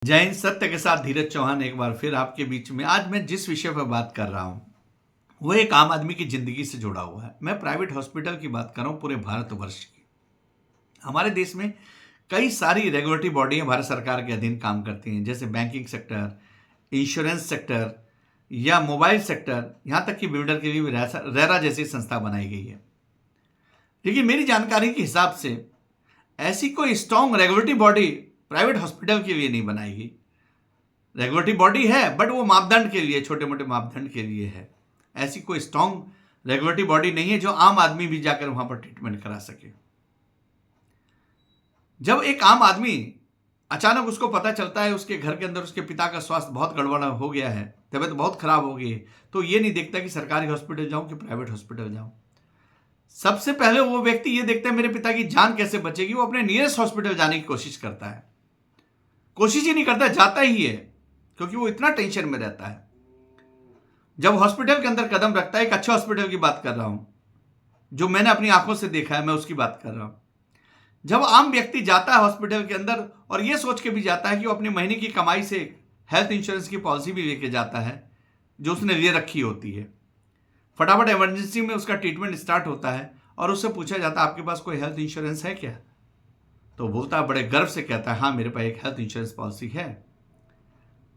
जय हिंद। सत्य के साथ धीरज चौहान एक बार फिर आपके बीच में। आज मैं जिस विषय पर बात कर रहा हूं वो एक आम आदमी की जिंदगी से जुड़ा हुआ है। मैं प्राइवेट हॉस्पिटल की बात कर रहा हूं, पूरे भारतवर्ष की। हमारे देश में कई सारी रेगुलेटरी बॉडियां भारत सरकार के अधीन काम करती हैं, जैसे बैंकिंग सेक्टर, इंश्योरेंस सेक्टर या मोबाइल सेक्टर, यहां तक कि बिल्डर के लिए भी रेरा जैसी संस्था बनाई गई है। लेकिन मेरी जानकारी के हिसाब से ऐसी कोई strong regulatory body private hospital के लिए नहीं बनाएगी। रेगुलेटरी बॉडी है बट वो मापदंड के लिए, छोटे मोटे मापदंड के लिए है। ऐसी कोई स्ट्रॉन्ग रेगुलेटरी बॉडी नहीं है जो आम आदमी भी जाकर वहां पर ट्रीटमेंट करा सके। जब एक आम आदमी अचानक उसको पता चलता है उसके घर के अंदर उसके पिता का स्वास्थ्य बहुत गड़बड़ हो गया है, तबीयत बहुत खराब हो गई है, तो ये नहीं देखता कि सरकारी हॉस्पिटल जाऊं कि प्राइवेट हॉस्पिटल जाऊं। सबसे पहले वो व्यक्ति ये देखता है मेरे पिता की जान कैसे बचेगी। वो अपने नियरेस्ट हॉस्पिटल जाने की कोशिश करता है। कोशिश ही नहीं करता, जाता ही है, क्योंकि वो इतना टेंशन में रहता है। जब हॉस्पिटल के अंदर कदम रखता है, एक अच्छे हॉस्पिटल की बात कर रहा हूं जो मैंने अपनी आंखों से देखा है, मैं उसकी बात कर रहा हूं। जब आम व्यक्ति जाता है हॉस्पिटल के अंदर और ये सोच के भी जाता है कि वो अपने महीने की कमाई से हेल्थ इंश्योरेंस की पॉलिसी भी लेके जाता है जो उसने ले रखी होती है। फटाफट इमरजेंसी में उसका ट्रीटमेंट स्टार्ट होता है और उससे पूछा जाता है आपके पास कोई हेल्थ इंश्योरेंस है क्या? तो बोलता है, बड़े गर्व से कहता है, हाँ मेरे पास एक हेल्थ इंश्योरेंस पॉलिसी है,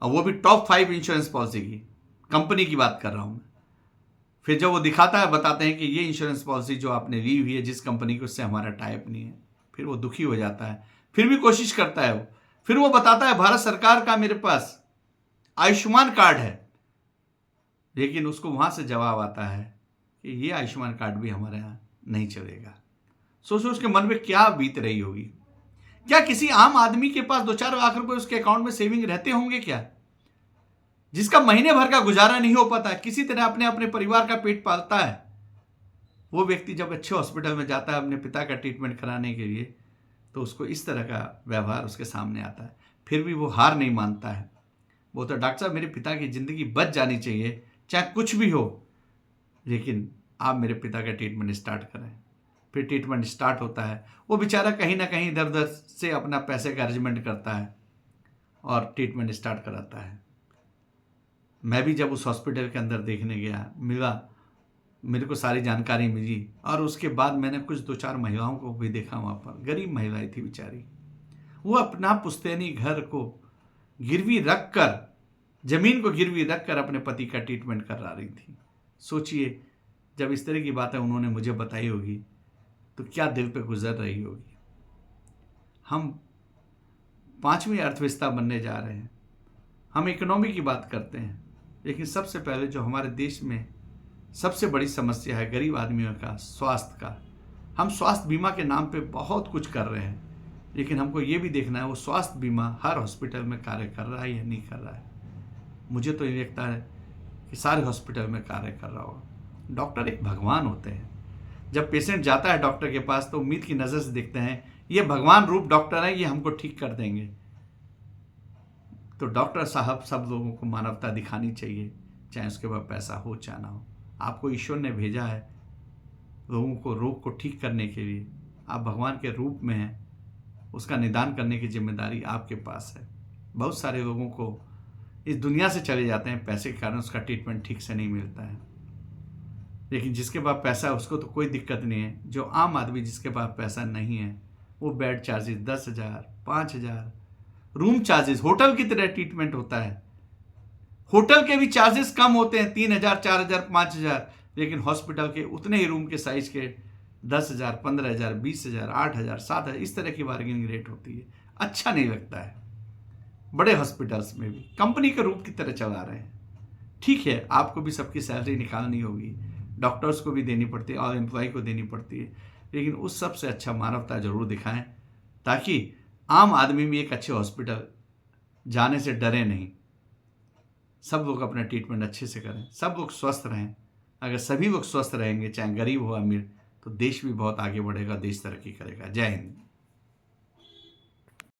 और वो भी टॉप 5 इंश्योरेंस पॉलिसी की कंपनी की बात कर रहा हूं मैं। फिर जब वो दिखाता है, बताते हैं कि ये इंश्योरेंस पॉलिसी जो आपने ली हुई है जिस कंपनी की, उससे हमारा टाइप नहीं है। फिर वो दुखी हो जाता है, फिर भी कोशिश करता है वो। फिर वो बताता है भारत सरकार का मेरे पास आयुष्मान कार्ड है, लेकिन उसको वहां से जवाब आता है कि ये आयुष्मान कार्ड भी हमारे यहां नहीं चलेगा। सोचो उसके मन में क्या बीत रही होगी। क्या किसी आम आदमी के पास 2-4 लाख रुपए उसके अकाउंट में सेविंग रहते होंगे क्या, जिसका महीने भर का गुजारा नहीं हो पाता है, किसी तरह अपने अपने परिवार का पेट पालता है? वो व्यक्ति जब अच्छे हॉस्पिटल में जाता है अपने पिता का ट्रीटमेंट कराने के लिए, तो उसको इस तरह का व्यवहार उसके सामने आता है। फिर भी वो हार नहीं मानता है। वो तो डॉक्टर साहब मेरे पिता की जिंदगी बच जानी चाहिए, चाहे कुछ भी हो, लेकिन आप मेरे पिता का ट्रीटमेंट स्टार्ट करें। फिर ट्रीटमेंट स्टार्ट होता है। वो बेचारा कहीं ना कहीं इधर उधर से अपना पैसे का अरेंजमेंट करता है और ट्रीटमेंट स्टार्ट कराता है। मैं भी जब उस हॉस्पिटल के अंदर देखने गया, मेरे को सारी जानकारी मिली, और उसके बाद मैंने कुछ 2-4 महिलाओं को भी देखा वहाँ पर। गरीब महिलाएं थी बेचारी, वो अपना पुश्तैनी घर को गिरवी रख कर, जमीन को गिरवी रख कर अपने पति का ट्रीटमेंट करा रही थी। सोचिए, जब इस तरह की बातें उन्होंने मुझे बताई होगी तो क्या दिल पे गुजर रही होगी। हम 5वीं अर्थव्यवस्था बनने जा रहे हैं, हम इकोनॉमी की बात करते हैं, लेकिन सबसे पहले जो हमारे देश में सबसे बड़ी समस्या है गरीब आदमियों का, स्वास्थ्य का। हम स्वास्थ्य बीमा के नाम पे बहुत कुछ कर रहे हैं, लेकिन हमको ये भी देखना है वो स्वास्थ्य बीमा हर हॉस्पिटल में कार्य कर रहा है या नहीं कर रहा है। मुझे तो ये लगता है कि सारे हॉस्पिटल में कार्य कर रहा होगा। डॉक्टर एक भगवान होते हैं। जब पेशेंट जाता है डॉक्टर के पास तो उम्मीद की नज़र से देखते हैं ये भगवान रूप डॉक्टर हैं, ये हमको ठीक कर देंगे। तो डॉक्टर साहब सब लोगों को मानवता दिखानी चाहिए, चाहे उसके पास पैसा हो चाहे ना हो। आपको ईश्वर ने भेजा है लोगों को रोग को ठीक करने के लिए। आप भगवान के रूप में हैं, उसका निदान करने की जिम्मेदारी आपके पास है। बहुत सारे लोगों को इस दुनिया से चले जाते हैं पैसे के कारण, उसका ट्रीटमेंट ठीक से नहीं मिलता है। लेकिन जिसके पास पैसा है उसको तो कोई दिक्कत नहीं है। जो आम आदमी जिसके पास पैसा नहीं है, वो bed charges 10,000, 5,000, room charges, hotel की तरह ट्रीटमेंट होता है। होटल के भी चार्जेस कम होते हैं, 3,000, 4,000, 5,000, लेकिन हॉस्पिटल के उतने ही रूम के साइज के 10,000, 15,000, 20,000, 8,000, 7,000, इस तरह की बार्गेनिंग रेट होती है। अच्छा नहीं लगता है। बड़े हॉस्पिटल्स में भी कंपनी के रूप की तरह चला रहे हैं। ठीक है, आपको भी सबकी सैलरी निकालनी होगी, डॉक्टर्स को भी देनी पड़ती है और एम्प्लॉय को देनी पड़ती है, लेकिन उस सब से अच्छा मानवता जरूर दिखाएं, ताकि आम आदमी भी एक अच्छे हॉस्पिटल जाने से डरे नहीं। सब लोग अपना ट्रीटमेंट अच्छे से करें, सब लोग स्वस्थ रहें। अगर सभी लोग स्वस्थ रहेंगे, चाहे गरीब हो अमीर, तो देश भी बहुत आगे बढ़ेगा, देश तरक्की करेगा। जय हिंद।